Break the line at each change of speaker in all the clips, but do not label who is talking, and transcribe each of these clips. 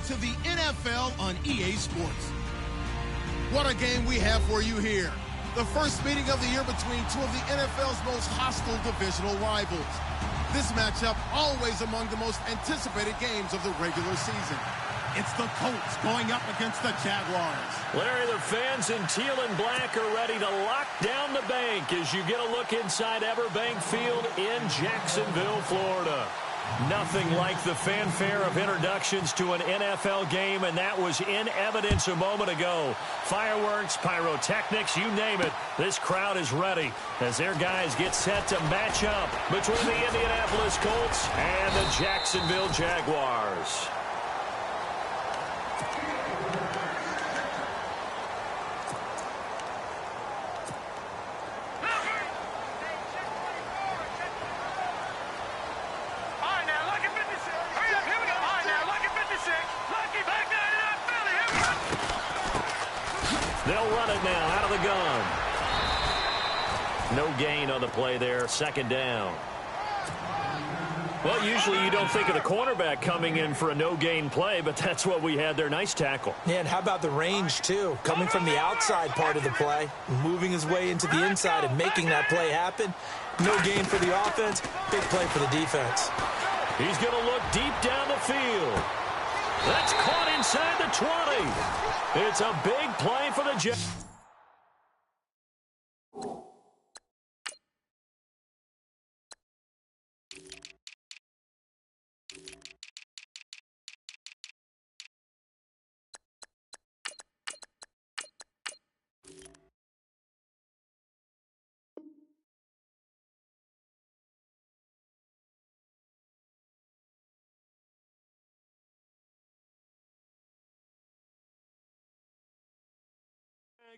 to the NFL on EA Sports. What a game we have for you here. The first meeting of the year between two of the NFL's most hostile divisional rivals. This matchup always among the most anticipated games of the regular season. It's the Colts going up against the Jaguars.
Larry, the fans in teal and black are ready to lock down the bank as you get a look inside Everbank Field in Jacksonville, Florida. Nothing like the fanfare of introductions to an NFL game, and that was in evidence a moment ago. Fireworks, pyrotechnics, you name it. This crowd is ready as their guys get set to match up between the Indianapolis Colts and the Jacksonville Jaguars. They'll run it now out of the gun. No gain on the play there. Second down. Well, usually you don't think of the cornerback coming in for a no-gain play, but that's what we had there. Nice tackle.
Yeah, and how about the range, too? Coming from the outside part of the play, moving his way into the inside and making that play happen. No gain for the offense, big play for the defense.
He's going to look deep down the field. That's caught inside the 20. It's a big play for the Jets.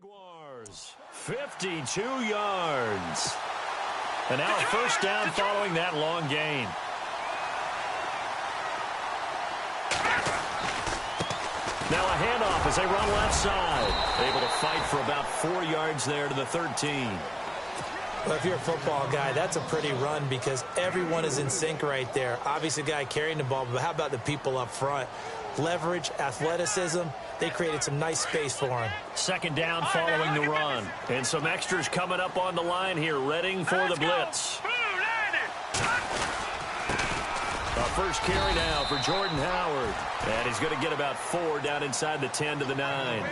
Jaguars, 52 yards. And now a first down following that long gain. Now a handoff as they run left side. Able to fight for about 4 yards there to the 13.
Well, if you're a football guy, that's a pretty run because everyone is in sync right there. Obviously, the guy carrying the ball, but how about the people up front? Leverage, athleticism, they created some nice space for him.
Second down following the run. And some extras coming up on the line here, readying for the blitz. A first carry now for Jordan Howard. And he's going to get about 4 down inside the 10 to the 9.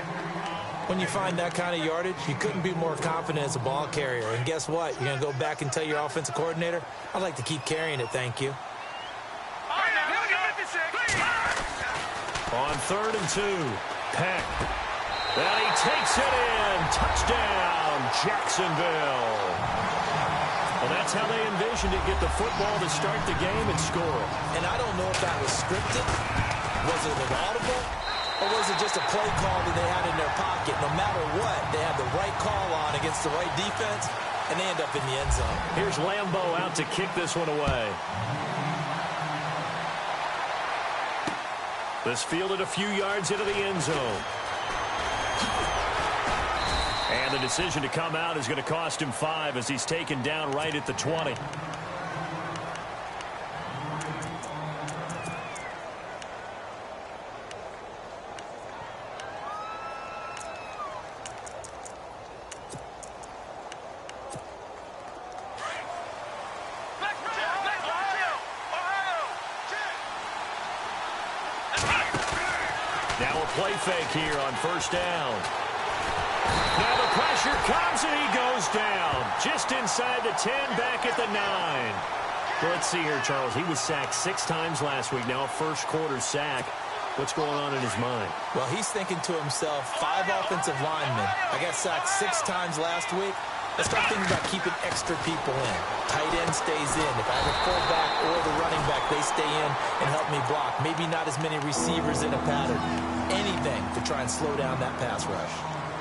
When you find that kind of yardage, you couldn't be more confident as a ball carrier. And guess what? You're going to go back and tell your offensive coordinator, I'd like to keep carrying it, thank you.
On 3rd and 2, Peck. And he takes it in. Touchdown, Jacksonville. Well, that's how they envisioned it. Get the football to start the game and score.
And I don't know if that was scripted. Was it an audible? Or was it just a play call that they had in their pocket? No matter what, they had the right call on against the right defense, and they end up in the end zone.
Here's Lambeau out to kick this one away. This fielded a few yards into the end zone. And the decision to come out is going to cost him 5 as he's taken down right at the 20. Now a play fake here on first down. Now the pressure comes and he goes down. Just inside the 10, back at the 9. Well, let's see here, Charles. He was sacked 6 times last week. Now a first quarter sack. What's going on in his mind?
Well, he's thinking to himself, 5 offensive linemen. I got sacked 6 times last week. Let's start thinking about keeping extra people in. Tight end stays in. If I have a fullback or the running back, they stay in and help me block. Maybe not as many receivers in a pattern. Anything to try and slow down that pass rush.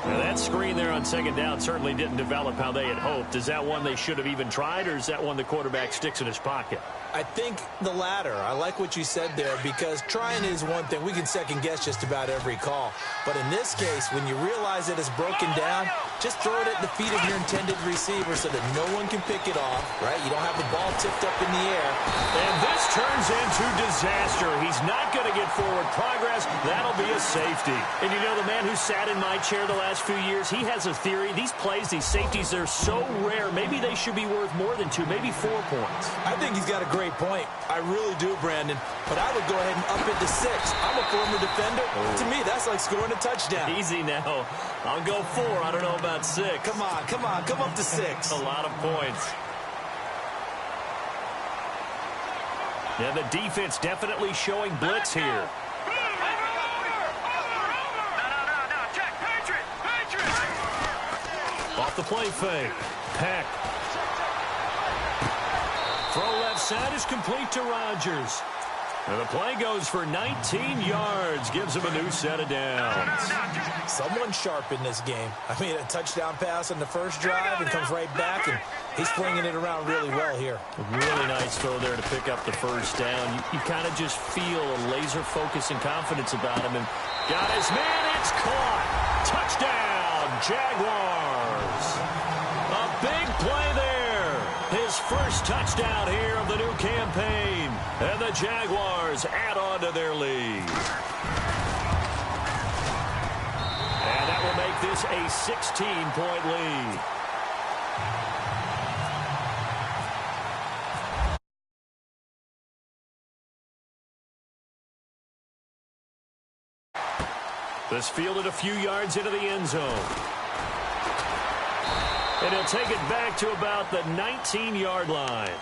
Now that screen there on second down certainly didn't develop how they had hoped. Is that one they should have even tried, or is that one the quarterback sticks in his pocket?
I think the latter. I like what you said there because trying is one thing. We can second guess just about every call. But in this case, when you realize that it's broken down, just throw it at the feet of your intended receiver so that no one can pick it off, right? You don't have the ball tipped up in the air.
And this turns into disaster. He's not going to get forward progress. That'll be a safety. And you know, the man who sat in my chair the last few years, he has a theory. These plays, these safeties, they're so rare. Maybe they should be worth more than 2, maybe 4 points.
I think he's got a great point. I really do, Brandon. But I would go ahead and up it to 6. I'm a former defender. To me, that's like scoring a touchdown.
Easy now. I'll go 4. I don't know about 6.
Come on. Come up to 6.
A lot of points. Yeah, the defense definitely showing blitz here.
No, check. Patriot.
Off the play fake. Peck. Throw left side is complete to Rodgers. And the play goes for 19 yards. Gives him a new set of downs.
Someone sharp in this game. I mean, a touchdown pass on the first drive and comes right back, and he's flinging it around really well here.
A really nice throw there to pick up the first down. You kind of just feel a laser focus and confidence about him. And got his man. It's caught. Touchdown, Jaguars. A big play there. His first touchdown here of the new campaign. And the Jaguars add on to their lead. And that will make this a 16-point lead. This fielded a few yards into the end zone. And he'll take it back to about the 19-yard line.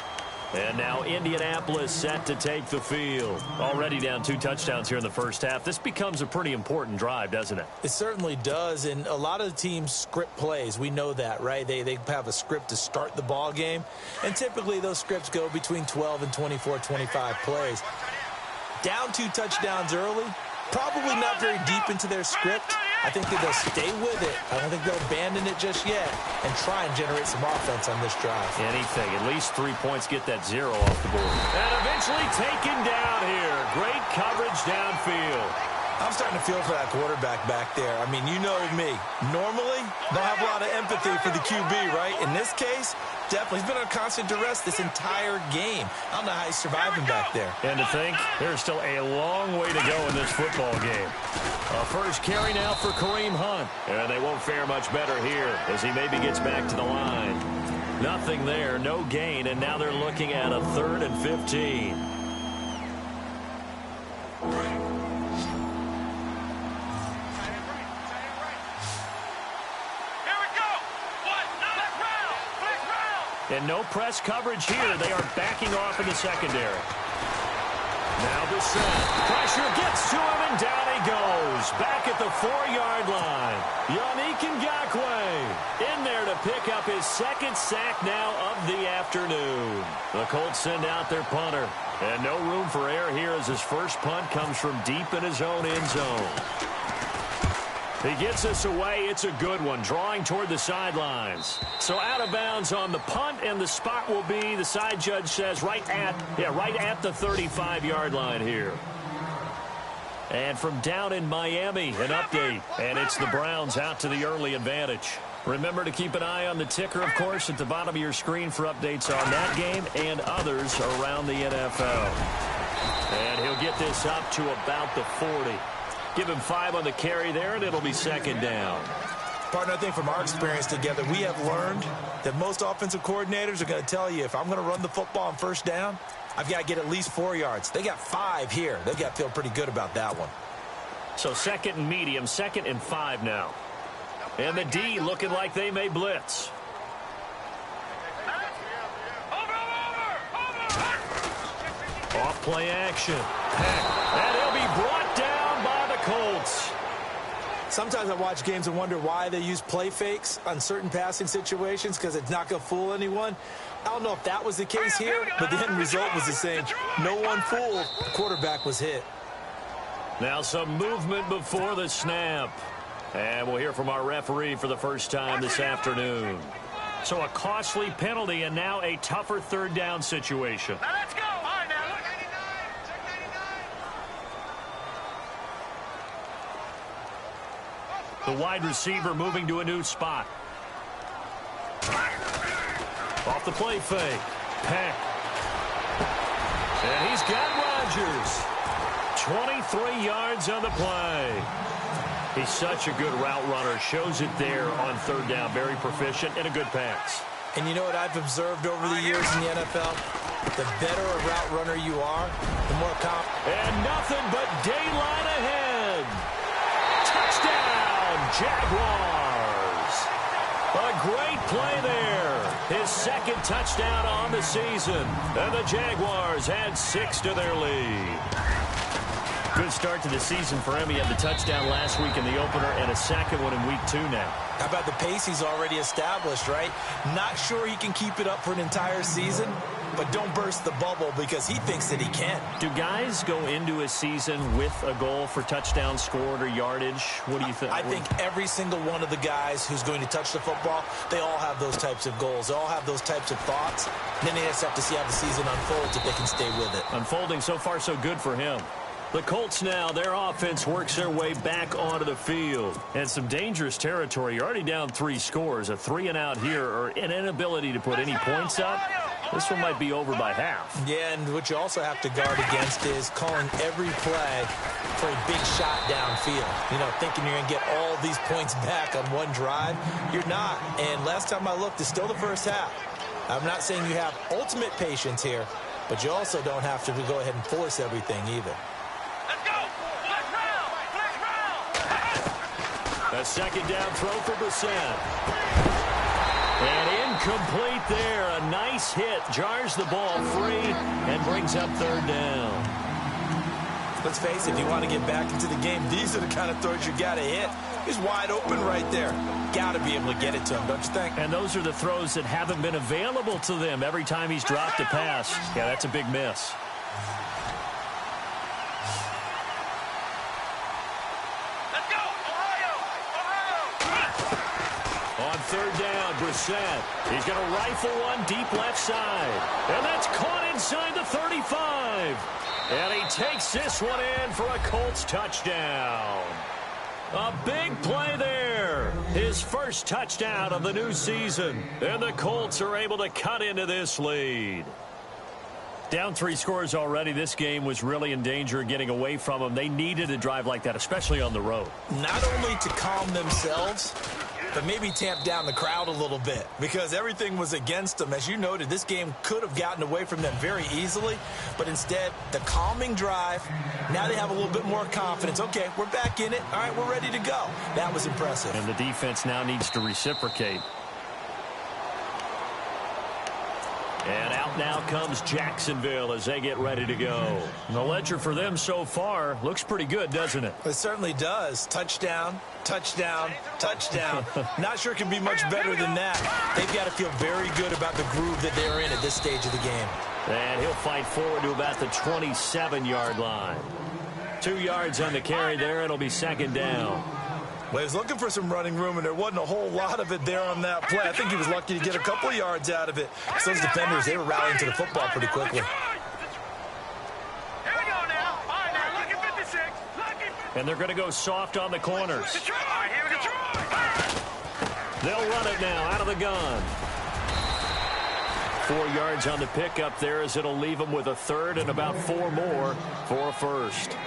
And now Indianapolis set to take the field. Already down 2 touchdowns here in the first half. This becomes a pretty important drive, doesn't it?
It certainly does, and a lot of the teams script plays. We know that, right? They have a script to start the ball game, and typically those scripts go between 12 and 24, 25 plays. Down 2 touchdowns early, probably not very deep into their script. I think that they'll stay with it. I don't think they'll abandon it just yet and try and generate some offense on this drive.
Anything. At least 3 points, get that 0 off the board. And eventually taken down here. Great coverage downfield.
I'm starting to feel for that quarterback back there. I mean, you know me. Normally, don't have a lot of empathy for the QB, right? In this case, definitely. He's been on constant duress this entire game. I don't know how he's surviving back there.
And to think, there's still a long way to go in this football game. A first carry now for Kareem Hunt. And they won't fare much better here as he maybe gets back to the line. Nothing there, no gain, and now they're looking at a 3rd and 15. And no press coverage here. They are backing off in the secondary. Now the set. Pressure gets to him, and down he goes. Back at the 4-yard line. Yannick Ngakoue in there to pick up his 2nd sack now of the afternoon. The Colts send out their punter. And no room for error here as his first punt comes from deep in his own end zone. He gets this away. It's a good one, drawing toward the sidelines. So out of bounds on the punt, and the spot will be, the side judge says, right at the 35-yard line here. And from down in Miami, an update. And it's the Browns out to the early advantage. Remember to keep an eye on the ticker, of course, at the bottom of your screen for updates on that game and others around the NFL. And he'll get this up to about the 40. Give him 5 on the carry there, and it'll be 2nd down.
Partner, I think from our experience together, we have learned that most offensive coordinators are going to tell you, if I'm going to run the football on 1st down, I've got to get at least 4 yards. They got 5 here. They've got to feel pretty good about that one.
So 2nd and medium, 2nd and 5 now. And the D looking like they may blitz. Off play action. Peck. And he'll be brought down by the Colts.
Sometimes I watch games and wonder why they use play fakes on certain passing situations, because it's not going to fool anyone. I don't know if that was the case here, but the end result was the same. No one fooled. The quarterback was hit.
Now some movement before the snap. And we'll hear from our referee for the first time this afternoon. So a costly penalty and now a tougher 3rd down situation.
Now let's go. All right, now.
The wide receiver moving to a new spot. Off the play fake. Peck. And he's got Rodgers. 23 yards on the play. He's such a good route runner. Shows it there on third down. Very proficient and a good pass.
And you know what I've observed over the years in the NFL? The better a route runner you are, the more confident.
And nothing but daylight ahead. Touchdown, Jaguars. A great play there. His second touchdown on the season. And the Jaguars add 6 to their lead. Good start to the season for him. He had the touchdown last week in the opener and a second one in week 2 now.
How about the pace he's already established, right? Not sure he can keep it up for an entire season, but don't burst the bubble because he thinks that he can.
Do guys go into a season with a goal for touchdown scored or yardage? What do you think?
I think every single one of the guys who's going to touch the football, they all have those types of goals. They all have those types of thoughts. And then they just have to see how the season unfolds if they can stay with it.
Unfolding so far so good for him. The Colts now, their offense works their way back onto the field. And some dangerous territory. You're already down 3 scores. A 3-and-out here or an inability to put any points up. This one might be over by half.
Yeah, and what you also have to guard against is calling every play for a big shot downfield. You know, thinking you're going to get all these points back on one drive. You're not. And last time I looked, it's still the first half. I'm not saying you have ultimate patience here, but you also don't have to go ahead and force everything either.
A second down throw for Brissett. And incomplete there. A nice hit. Jars the ball free and brings up third down.
Let's face it, if you want to get back into the game, these are the kind of throws you got to hit. He's wide open right there. Got to be able to get it to him, don't you think?
And those are the throws that haven't been available to them every time he's dropped a pass. Yeah, that's a big miss. Third down, Brissett. He's going to rifle one deep left side. And that's caught inside the 35. And he takes this one in for a Colts touchdown. A big play there. His first touchdown of the new season. And the Colts are able to cut into this lead. Down 3 scores already. This game was really in danger of getting away from them. They needed a drive like that, especially on the road.
Not only to calm themselves, but maybe tamp down the crowd a little bit because everything was against them. As you noted, this game could have gotten away from them very easily, but instead, the calming drive, now they have a little bit more confidence. Okay, we're back in it. All right, we're ready to go. That was impressive.
And the defense now needs to reciprocate. And out now comes Jacksonville as they get ready to go. And the ledger for them so far looks pretty good, doesn't it?
It certainly does. Touchdown, touchdown, touchdown. Not sure it can be much better than that. They've got to feel very good about the groove that they're in at this stage of the game.
And he'll fight forward to about the 27-yard line. 2 yards on the carry there. It'll be second down.
Well, he was looking for some running room, and there wasn't a whole lot of it there on that play. I think he was lucky to get a couple of yards out of it. So those defenders, they were rallying to the football pretty quickly.
Here we go now. All right, now, look at 56.
And they're going to go soft on the corners.
All right, here we go.
They'll run it now out of the gun. 4 yards on the pickup there as it'll leave them with a third and about 4 more for a first.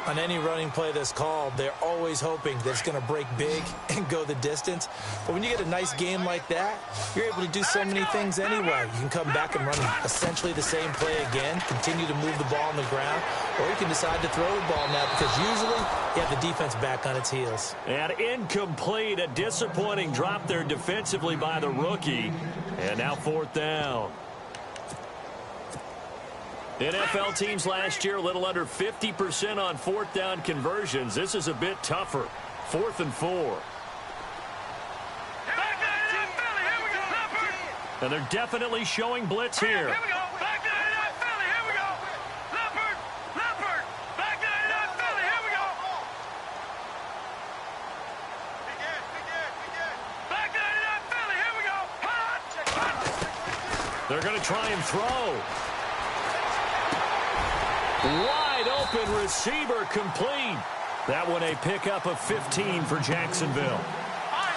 On any running play that's called, they're always hoping that it's going to break big and go the distance. But when you get a nice game like that, you're able to do so many things anyway. You can come back and run essentially the same play again, continue to move the ball on the ground, or you can decide to throw the ball now because usually you have the defense back on its heels.
And incomplete, a disappointing drop there defensively by the rookie. And now 4th down. NFL teams last year a little under 50% on 4th down conversions. This is a bit tougher. 4th and 4. And they're definitely showing blitz here.
Here we go. Back to 89 Philly. Here we go. Leopard. Leopard. Back to 89 Philly. Here we go. Back to 89 Philly. Here we go. Hot.
They're going to try and throw. Wide open receiver complete. That one a pickup of 15 for Jacksonville.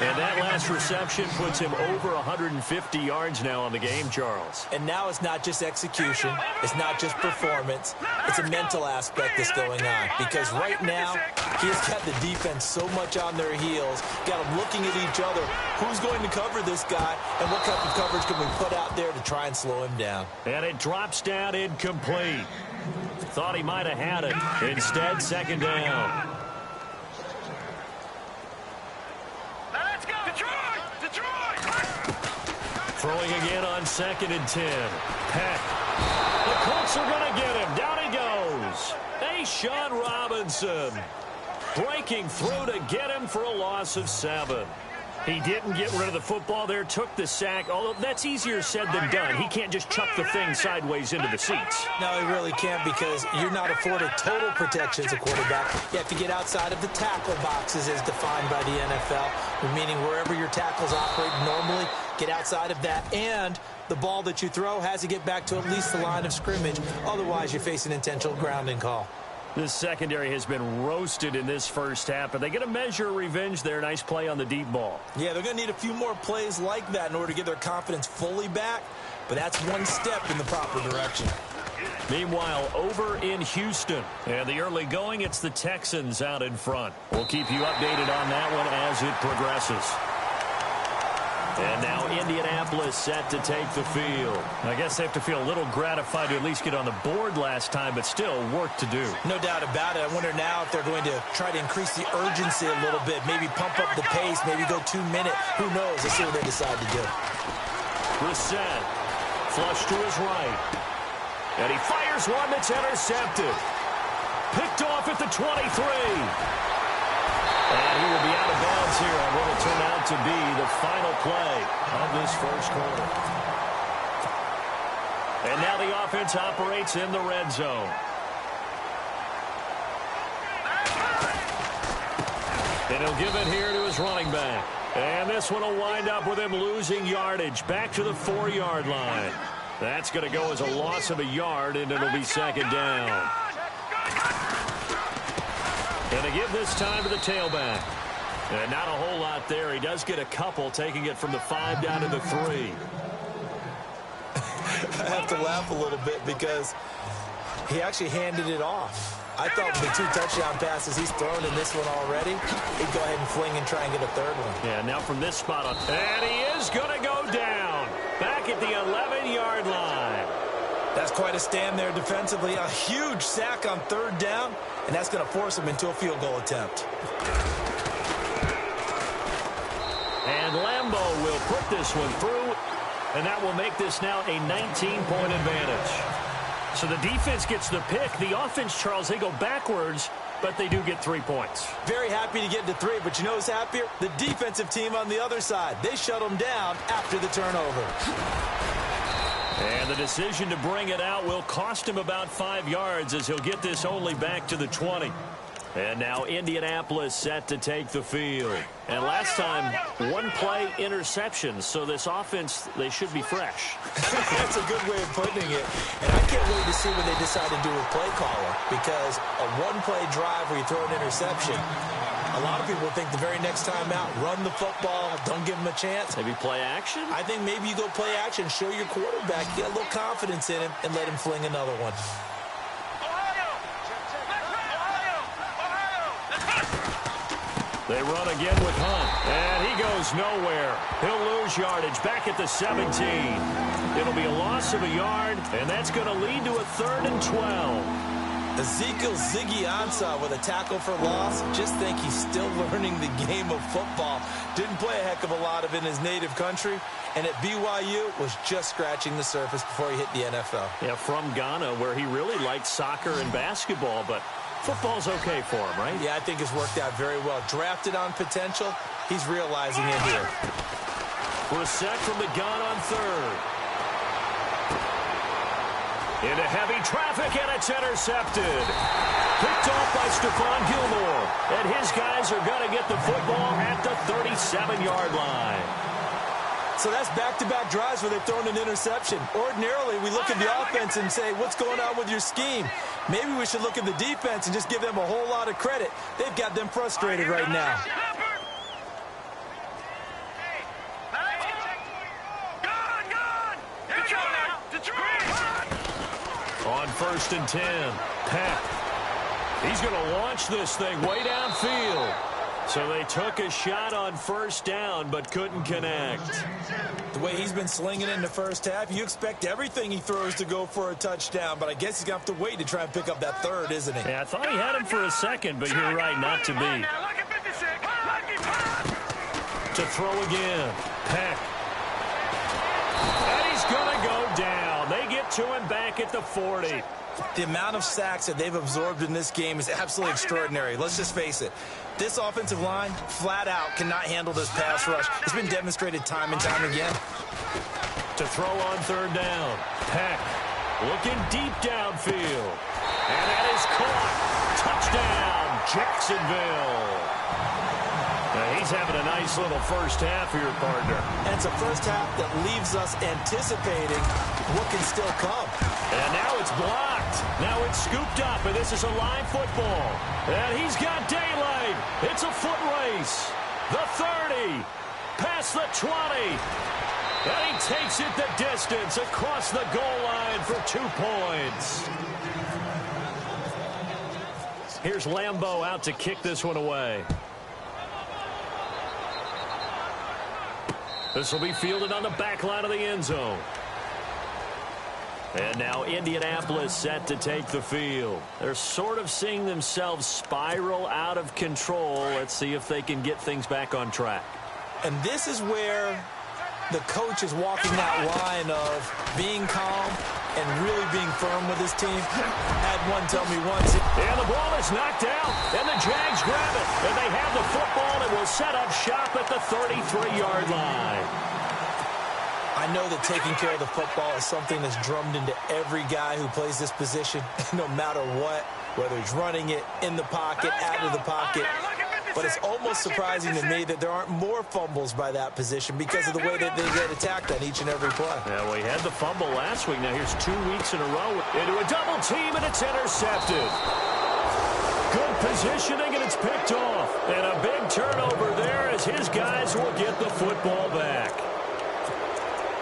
And that last reception puts him over 150 yards now on the game, Charles.
And now it's not just execution. It's not just performance. It's a mental aspect that's going on. Because right now, he's got the defense so much on their heels, got them looking at each other. Who's going to cover this guy, and what type of coverage can we put out there to try and slow him down?
And it drops down incomplete. Thought he might have had it. Instead, second down. Throwing again on 2nd and 10. Peck. The Colts are going to get him. Down he goes. Sean Robinson breaking through to get him for a loss of 7. He didn't get rid of the football there, took the sack, although that's easier said than done. He can't just chuck the thing sideways into the seats.
No, he really can't because you're not afforded total protection as a quarterback. You have to get outside of the tackle boxes as defined by the NFL, meaning wherever your tackles operate normally, get outside of that, and the ball that you throw has to get back to at least the line of scrimmage. Otherwise, you're facing intentional grounding call.
This secondary has been roasted in this first half, but they get a measure of revenge there. Nice play on the deep ball.
Yeah, they're going to need a few more plays like that in order to get their confidence fully back, but that's one step in the proper direction.
Meanwhile, over in Houston, and the early going, it's the Texans out in front. We'll keep you updated on that one as it progresses. And now Indianapolis set to take the field. I guess they have to feel a little gratified to at least get on the board last time, but still work to do.
No doubt about it. I wonder now if they're going to try to increase the urgency a little bit, maybe pump up the pace, maybe go 2-minute. Who knows? Let's see what they decide to do.
Brissett, flush to his right. And he fires one that's intercepted. Picked off at the 23. And he will be out of bounds here on what will turn out to be the final play of this first quarter. And now the offense operates in the red zone. And he'll give it here to his running back. And this one will wind up with him losing yardage back to the 4-yard line. That's going to go as a loss of a yard, and it'll be second down. And they give this time to the tailback. And not a whole lot there. He does get a couple, taking it from the 5 down to the 3.
I have to laugh a little bit because he actually handed it off. I thought with the 2 touchdown passes he's thrown in this one already, he'd go ahead and fling and try and get a third one.
Yeah, now from this spot on. And he is going to go down. Back at the 11-yard line.
That's quite a stand there defensively. A huge sack on 3rd down, and that's going to force him into a field goal attempt.
And Lambeau will put this one through, and that will make this now a 19-point advantage. So the defense gets the pick. The offense, Charles, they go backwards, but they do get 3 points.
Very happy to get to 3, but you know who's happier? The defensive team on the other side. They shut them down after the turnover.
And the decision to bring it out will cost him about 5 yards as he'll get this only back to the 20. And now Indianapolis set to take the field. And last time, 1-play interceptions. So this offense, they should be fresh.
That's a good way of putting it. And I can't wait to see what they decide to do with play caller. Because a 1-play drive where you throw an interception, a lot of people think the very next time out, run the football, don't give him a chance.
Maybe play action?
I think maybe you go play action, show your quarterback, get a little confidence in him, and let him fling another one.
They run again with Hunt, and he goes nowhere. He'll lose yardage back at the 17. It'll be a loss of a yard, and that's going to lead to a 3rd and 12.
Ezekiel Ziggy Ansah with a tackle for loss. Just think he's still learning the game of football. Didn't play a heck of a lot of it in his native country, and at BYU was just scratching the surface before he hit the NFL.
Yeah, from Ghana, where he really liked soccer and basketball, but football's okay for him, right?
Yeah, I think it's worked out very well. Drafted on potential, he's realizing it here.
Brissett from the gun on 3rd. Into heavy traffic, and it's intercepted. Picked off by Stephon Gilmore. And his guys are going to get the football at the 37-yard line.
So that's back-to-back drives where they've thrown an interception. Ordinarily, we look at the offense and say, what's going on with your scheme? Maybe we should look at the defense and just give them a whole lot of credit. They've got them frustrated right now.
On 1st and 10, Peck. He's going to launch this thing way downfield. So they took a shot on 1st down, but couldn't connect.
The way he's been slinging it in the first half, you expect everything he throws to go for a touchdown, but I guess he's going to have to wait to try and pick up that third, isn't he?
Yeah, I thought he had him for a second, but you're right, not to be. To throw again, Peck. And he's going to go down. They get to him back at the 40.
The amount of sacks that they've absorbed in this game is absolutely extraordinary. Let's just face it. This offensive line, flat out, cannot handle this pass rush. It's been demonstrated time and time again.
To throw on 3rd down, Peck looking deep downfield. And that is caught. Touchdown, Jacksonville. Now he's having a nice little first half here, partner.
And it's a first half that leaves us anticipating what can still come.
And now it's blocked. Now it's scooped up, and this is a live football. And he's got daylight. It's a foot race. The 30, past the 20. And he takes it the distance across the goal line for 2 points. Here's Lambeau out to kick this one away. This will be fielded on the back line of the end zone. And now Indianapolis set to take the field. They're sort of seeing themselves spiral out of control. Let's see if they can get things back on track.
And this is where the coach is walking that line of being calm and really being firm with his team. Had one tell me once.
And the ball is knocked out, and the Jags grab it. And they have the football and will set up shop at the 33-yard line.
I know that taking care of the football is something that's drummed into every guy who plays this position, no matter what, whether he's running it, in the pocket, out of the pocket. But it's almost surprising to me that there aren't more fumbles by that position because of the way that they get attacked on each and every play.
Yeah, we had the fumble last week. Now here's 2 weeks in a row into a double team, and it's intercepted. Good positioning, and it's picked off. And a big turnover there as his guys will get the football back.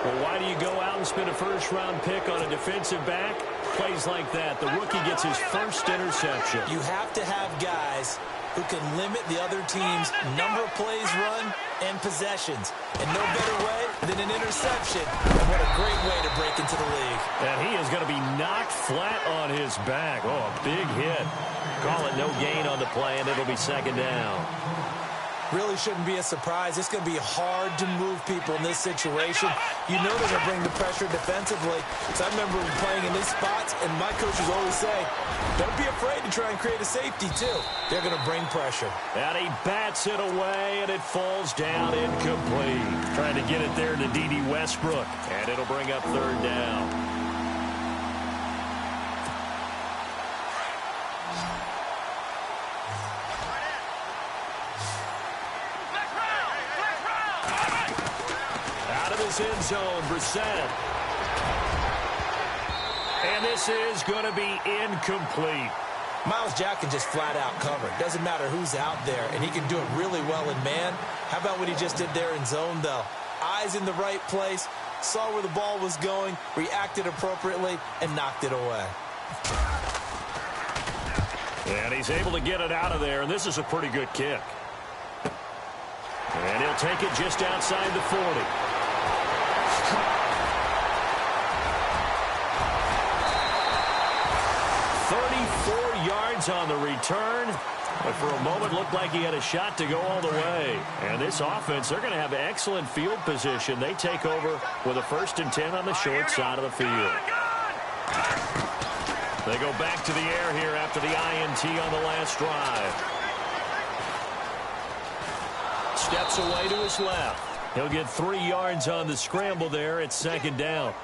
Well, why do you go out and spend a first-round pick on a defensive back? Plays like that. The rookie gets his first interception.
You have to have guys who can limit the other team's number of plays run and possessions. And no better way than an interception. And what a great way to break into the league.
And he is going to be knocked flat on his back. Oh, a big hit. Call it no gain on the play, and it'll be 2nd down.
Really shouldn't be a surprise. It's going to be hard to move people in this situation. You know they're going to bring the pressure defensively. So I remember playing in these spots, and my coaches always say, don't be afraid to try and create a safety, too. They're going to bring pressure.
And he bats it away, and it falls down incomplete. Trying to get it there to D.D. Westbrook, and it'll bring up 3rd down. End zone, Brissett. And this is going to be incomplete.
Myles Jack can just flat out cover. Doesn't matter who's out there, and he can do it really well in man. How about what he just did there in zone, though? Eyes in the right place, saw where the ball was going, reacted appropriately, and knocked it away.
And he's able to get it out of there, and this is a pretty good kick. And he'll take it just outside the 40. 34 yards on the return. But for a moment, looked like he had a shot to go all the way. And this offense, they're going to have excellent field position. They take over with a 1st and 10 on the short side of the field. They go back to the air here after the INT on the last drive. Steps away to his left. He'll get 3 yards on the scramble there. It's 2nd down.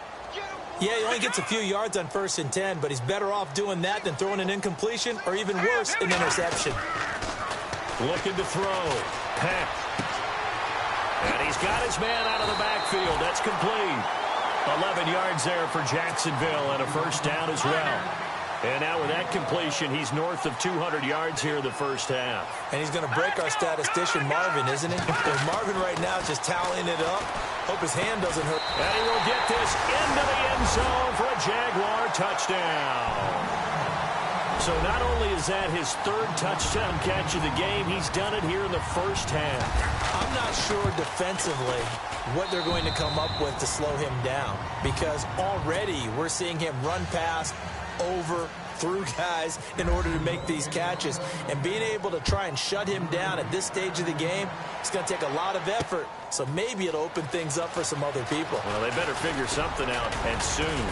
Yeah, he only gets a few yards on 1st and 10, but he's better off doing that than throwing an incompletion or even worse, an interception.
Looking to throw. Peck. And he's He's got his man out of the backfield. That's complete. 11 yards there for Jacksonville and a first down as well. And now with that completion, he's north of 200 yards here in the first half.
And he's going to break our statistician, Marvin, isn't he? There's Marvin right now just tallying it up. Hope his hand doesn't hurt.
And he will get this into the end zone for a Jaguar touchdown. So not only is that his third touchdown catch of the game, he's done it here in the first half.
I'm not sure defensively what they're going to come up with to slow him down, because already we're seeing him run past, over, through guys in order to make these catches. And being able to try and shut him down at this stage of the game, it's going to take a lot of effort. So maybe it'll open things up for some other people.
Well, they better figure something out, and soon.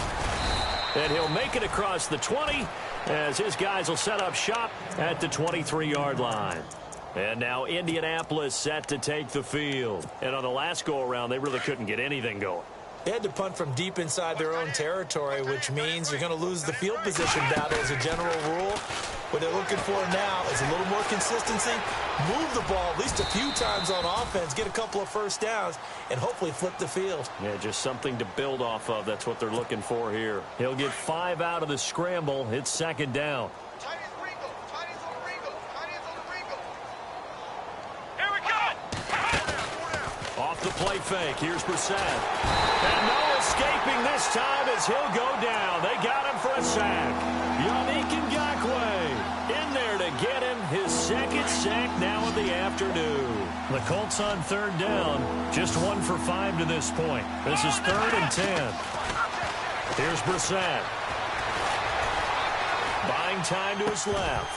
And he'll make it across the 20 as his guys will set up shop at the 23-yard line. And now Indianapolis set to take the field. And on the last go-around, they really couldn't get anything going.
They had to punt from deep inside their own territory, which means you're going to lose the field position battle as a general rule. What they're looking for now is a little more consistency, move the ball at least a few times on offense, get a couple of first downs, and hopefully flip the field.
Yeah, just something to build off of. That's what they're looking for here. He'll get 5 out of the scramble. It's second down. Off the play fake. Here's Brissett. And no escaping this time as he'll go down. They got him for a sack. Yannick Ngakoue in there to get him his second sack now in the afternoon. The Colts on third down. Just 1 for 5 to this point. This is 3rd and 10. Here's Brissett. Buying time to his left.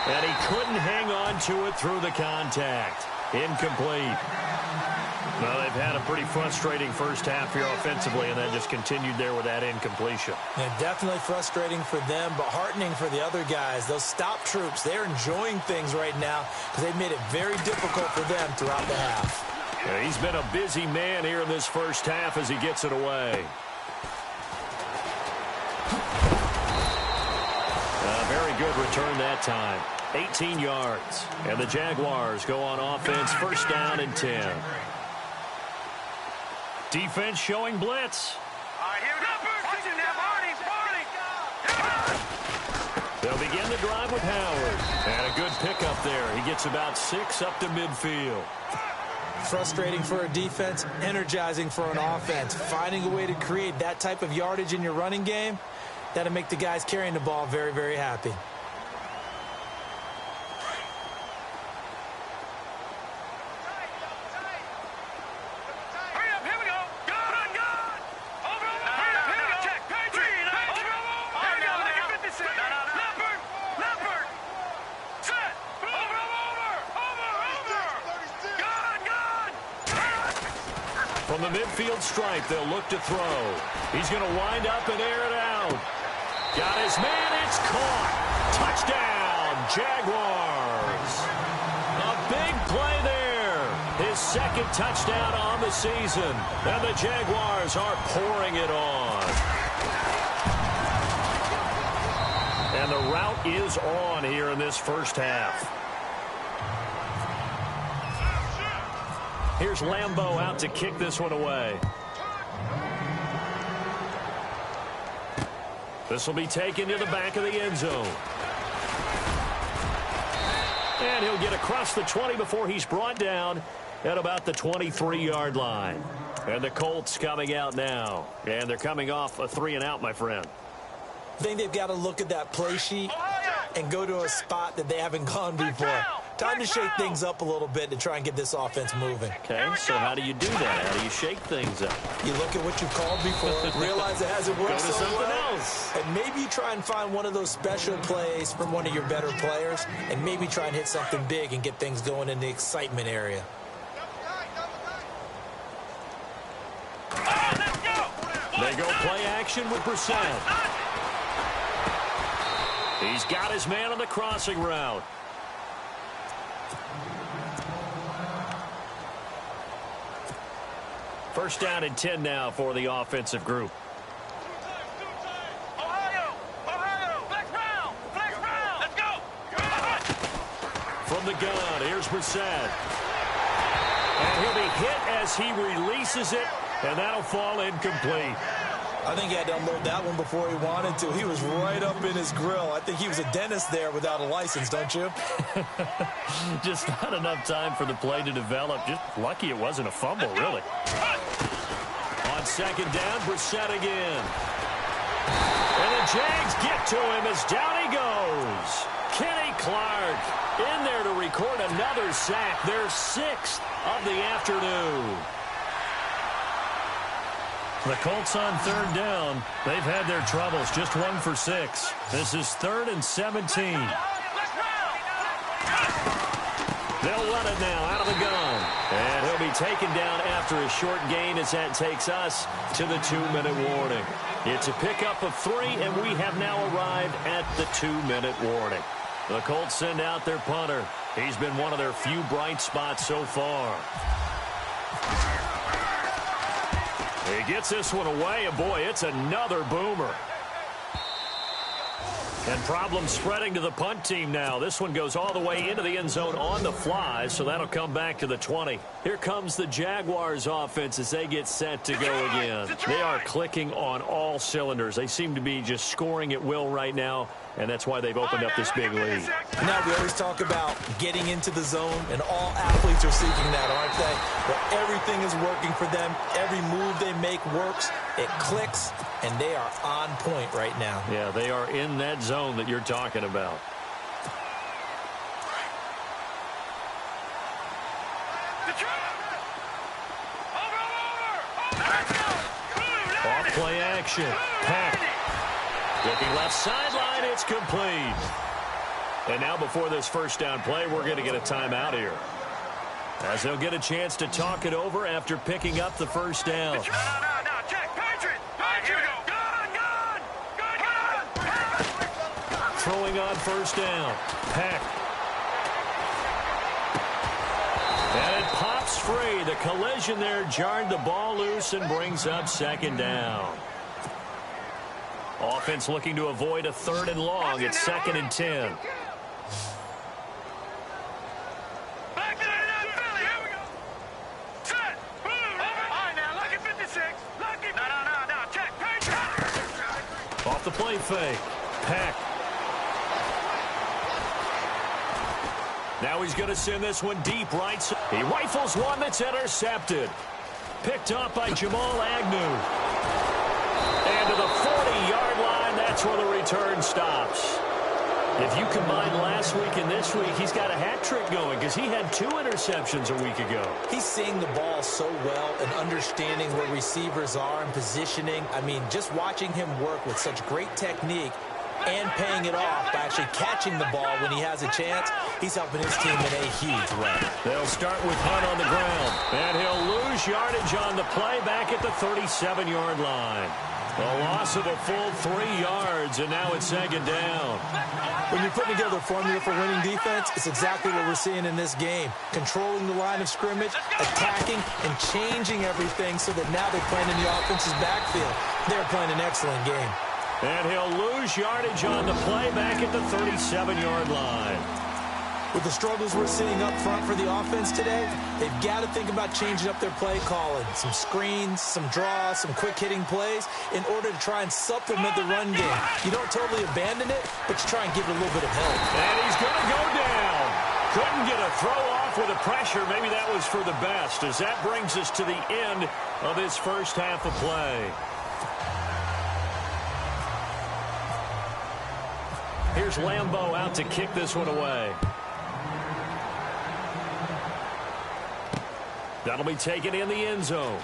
And he couldn't hang on to it through the contact. Incomplete. Well, they've had a pretty frustrating first half here offensively, and then just continued there with that incompletion.
Yeah, definitely frustrating for them, but heartening for the other guys. Those stop troops, they're enjoying things right now because they've made it very difficult for them throughout the half.
Yeah, he's been a busy man here in this first half as he gets it away. Very good return that time. 18 yards. And the Jaguars go on offense, first down and 10. Defense showing blitz.
All right, here we go. Watch it now, Marty.
They'll begin the drive with Howard. And a good pickup there. He gets about 6 up to midfield.
Frustrating for a defense, energizing for an offense. Finding a way to create that type of yardage in your running game, that'll make the guys carrying the ball very, very happy.
From the midfield stripe, they'll look to throw. He's going to wind up and air it out. Got his man. It's caught. Touchdown, Jaguars. A big play there. His second touchdown on the season. And the Jaguars are pouring it on. And the route is on here in this first half. Here's Lambeau out to kick this one away. This will be taken to the back of the end zone. And he'll get across the 20 before he's brought down at about the 23-yard line. And the Colts coming out now. And they're coming off a 3-and-out, my friend.
I think they've got to look at that play sheet and go to a spot that they haven't gone before. Time to shake things up a little bit to try and get this offense moving.
Okay, so how do you do that? How do you shake things up?
You look at what you've called before, realize it hasn't worked
Go to
so
something
well,
else.
and maybe try and find one of those special plays from one of your better players, and maybe try and hit something big and get things going in the excitement area.
They go play action with Brissett. He's got his man on the crossing route. First down and 10 now for the offensive group.
Ohio, flex round, let's go.
From the gun, here's Brissett. And he'll as he releases it, and that'll fall incomplete.
I think he had to unload that one before he wanted to. He was right up in his grill. I think he was a dentist there without a license, don't you?
Just not enough time for the play to develop. Just lucky it wasn't a fumble, really. On second down, Brissett again. And the Jags get to him as down he goes. Kenny Clark in there to record another sack, their 6th of the afternoon. The Colts on third down. They've had their troubles, just 1 for 6. This is 3rd and 17. They'll run it now out of the gun. And he'll be taken down after a short gain as that takes us to the 2-minute warning. It's a pickup of 3, and we have now arrived at the 2-minute warning. The Colts send out their punter. He's been one of their few bright spots so far. He gets this one away, and boy, it's another boomer. And problems spreading to the punt team now. This one goes all the way into the end zone on the fly, so that'll come back to the 20. Here comes the Jaguars offense as they get set to go again. They are clicking on all cylinders. They seem to be just scoring at will right now, and that's why they've opened up this big lead.
Now, we always talk about getting into the zone, and all athletes are seeking that, aren't they? But everything is working for them. Every move they make works. It clicks, and they are on point right now.
Yeah, they are in that zone that you're talking about. Off play action. Pack. Looking left sideline, it's complete. And now before this first down play, we're going to get a timeout here, as they'll get a chance to talk it over after picking up the first down. Throwing on first down. Peck. And it pops free. The collision there jarred the ball loose and brings up second down. Offense looking to avoid a 3rd and long. It's 2nd and 10. Off the play fake. Peck. Now he's going to send this one deep right. He rifles one that's intercepted. Picked up by Jamal Agnew. And to the 40-yard line, that's where the return stops. If you combine last week and this week, he's got a hat trick going because he had 2 interceptions a week ago.
He's seeing the ball so well and understanding where receivers are and positioning. I mean, just watching him work with such great technique and paying it off by actually catching the ball when he has a chance, he's helping his team in a huge way.
They'll start with Hunt on the ground, and he'll lose yardage on the play back at the 37-yard line. A loss of a full 3 yards, and now it's 2nd down.
When you're putting together a formula for winning defense, it's exactly what we're seeing in this game. Controlling the line of scrimmage, attacking, and changing everything so that now they're playing in the offense's backfield. They're playing an excellent game.
And he'll lose yardage on the play back at the 37-yard line.
With the struggles we're seeing up front for the offense today, they've got to think about changing up their play calling. Some screens, some draws, some quick-hitting plays in order to try and supplement the run game. You don't totally abandon it, but you try and give it a little bit of help.
And he's going to go down. Couldn't get a throw off with the pressure. Maybe that was for the best, as that brings us to the end of this first half of play. Here's Lambeau out to kick this one away. That'll be taken in the end zone.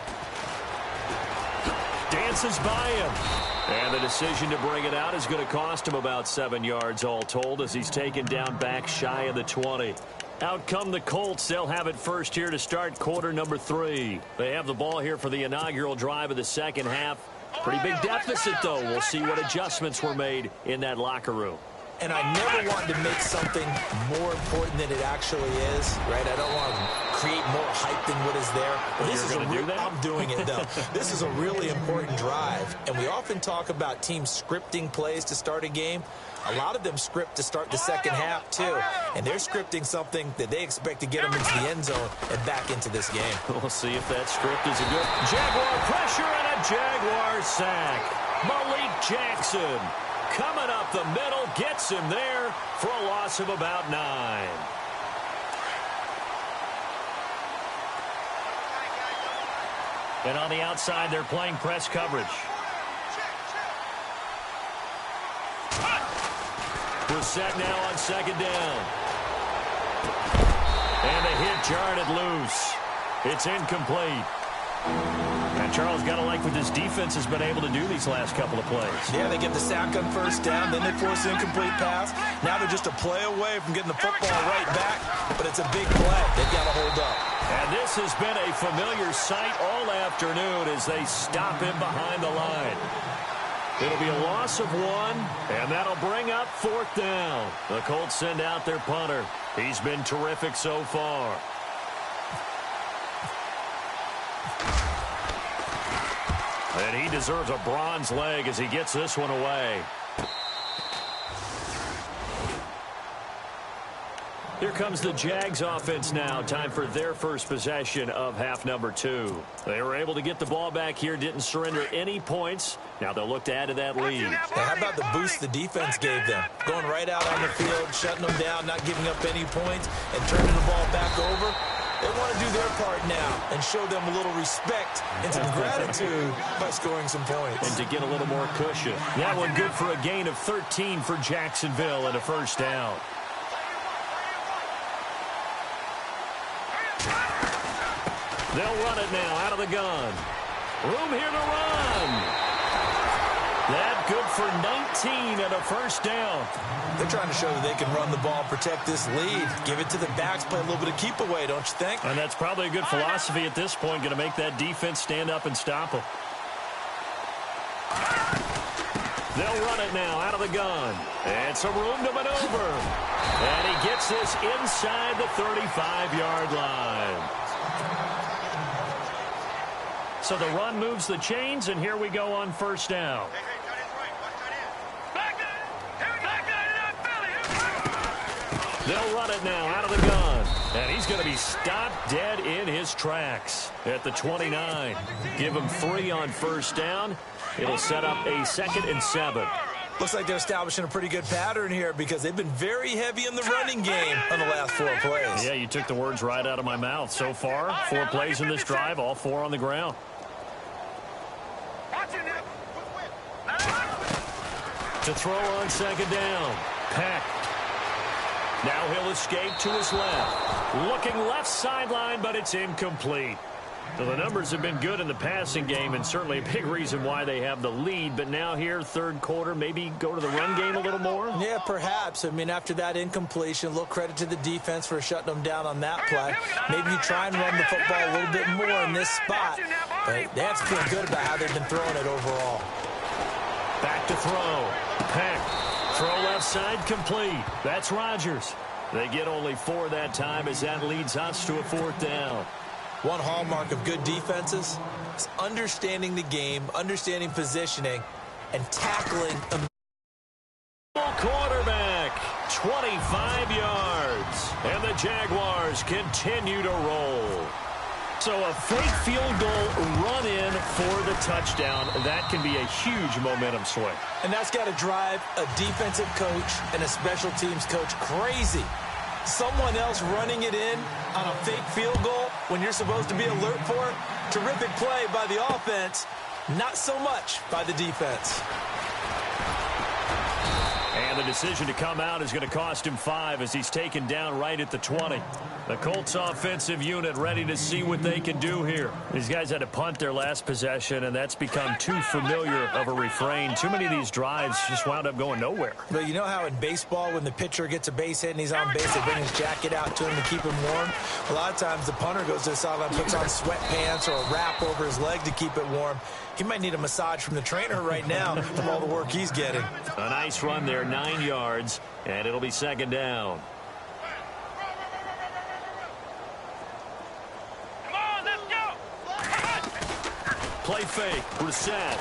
Dances by him. And the decision to bring it out is going to cost him about 7 yards all told, as he's taken down back shy of the 20. Out come the Colts. They'll have it first here to start quarter number 3. They have the ball here for the inaugural drive of the second half. Pretty big deficit, though. We'll see what adjustments were made in that locker room.
And I never want to make something more important than it actually is, right? I don't want to create more hype than what is there.
Well, this is
I'm doing it, though. This is a really important drive, and we often talk about teams scripting plays to start a game. A lot of them script to start the second half, too, and they're scripting something that they expect to get them into the end zone and back into this game.
We'll see if that script is a good Jaguar pressure and a Jaguar sack. Malik Jackson coming up the middle, gets him there for a loss of about 9. And on the outside, they're playing press coverage. We're set now on second down. And the hit jarred it loose. It's incomplete. And Charles, got to like what this defense has been able to do these last couple of plays.
Yeah, they get the sack on first down, then they force an incomplete pass. Now they're just a play away from getting the football right back, but it's a big play. They've got to hold up.
And this has been a familiar sight all afternoon as they stop him behind the line. It'll be a loss of 1, and that'll bring up 4th down. The Colts send out their punter. He's been terrific so far. And he deserves a bronze leg as he gets this one away. Here comes the Jags offense now. Time for their first possession of half number 2. They were able to get the ball back here, didn't surrender any points. Now they'll look to add to that lead.
Now, how about the boost the defense gave them? Going right out on the field, shutting them down, not giving up any points, and turning the ball back over. They want to do their part now and show them a little respect and some gratitude by scoring some points.
And to get a little more cushion. That one good for a gain of 13 for Jacksonville and a first down. They'll run it now out of the gun. Room here to run. That good for 19 and a first down.
They're trying to show that they can run the ball, protect this lead. Give it to the backs, play a little bit of keep away, don't you think?
And that's probably a good philosophy at this point, going to make that defense stand up and stop them. They'll run it now out of the gun. And some room to maneuver. And he gets this inside the 35-yard line. So the run moves the chains, and here we go on first down. They'll run it now out of the gun. And he's going to be stopped dead in his tracks at the 29. Give him 3 on first down. It'll set up a 2nd and 7.
Looks like they're establishing a pretty good pattern here because they've been very heavy in the running game on the last 4 plays.
Yeah, you took the words right out of my mouth. So far, 4 plays in this drive, all 4 on the ground. To throw on second down. Peck. Now he'll escape to his left. Looking left sideline, but it's incomplete. So the numbers have been good in the passing game and certainly a big reason why they have the lead. But now here, third quarter, maybe go to the run game a little more?
Yeah, perhaps. I mean, after that incompletion, a little credit to the defense for shutting them down on that play. Maybe you try and run the football a little bit more in this spot. But they have to feel good about how they've been throwing it overall.
Back to throw. Peck. Throw left side complete. That's Rodgers. They get only 4 that time as that leads us to a 4th down.
One hallmark of good defenses is understanding the game, understanding positioning, and tackling a
quarterback. 25 yards. And the Jaguars continue to roll. So a fake field goal run in for the touchdown. That can be a huge momentum swing.
And that's got to drive a defensive coach and a special teams coach crazy. Someone else running it in on a fake field goal when you're supposed to be alert for it. Terrific play by the offense. Not so much by the defense.
And the decision to come out is going to cost him 5 as he's taken down right at the 20. The Colts offensive unit ready to see what they can do here. These guys had to punt their last possession, and that's become too familiar of a refrain. Too many of these drives just wound up going nowhere.
But you know how in baseball, when the pitcher gets a base hit and he's on base, they bring his jacket out to him to keep him warm? A lot of times the punter goes to the sideline, puts on sweatpants or a wrap over his leg to keep it warm. He might need a massage from the trainer right now from all the work he's getting.
A nice run there, 9 yards, and it'll be second down. Play fake. Brissett.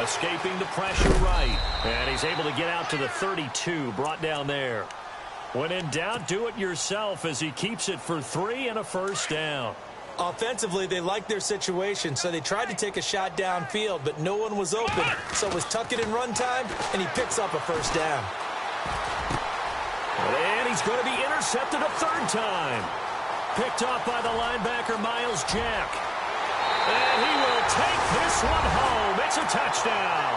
Escaping the pressure right. And he's able to get out to the 32. Brought down there. When in doubt, do it yourself as he keeps it for 3 and a first down.
Offensively, they liked their situation, so they tried to take a shot downfield, but no one was open. So it was tuck it in run time, and he picks up a first down.
And he's going to be intercepted a third time. Picked off by the linebacker, Miles Jack. And he will take this one home. It's a touchdown.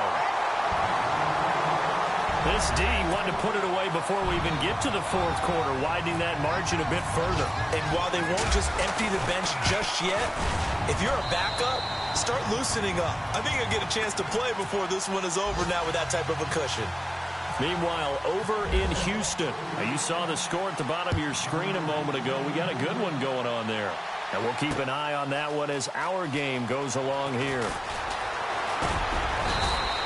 This D wanted to put it away before we even get to the fourth quarter, widening that margin a bit further.
And while they won't just empty the bench just yet, if you're a backup, start loosening up. I think you'll get a chance to play before this one is over now with that type of a cushion.
Meanwhile, over in Houston, now you saw the score at the bottom of your screen a moment ago. We got a good one going on there. And we'll keep an eye on that one as our game goes along here.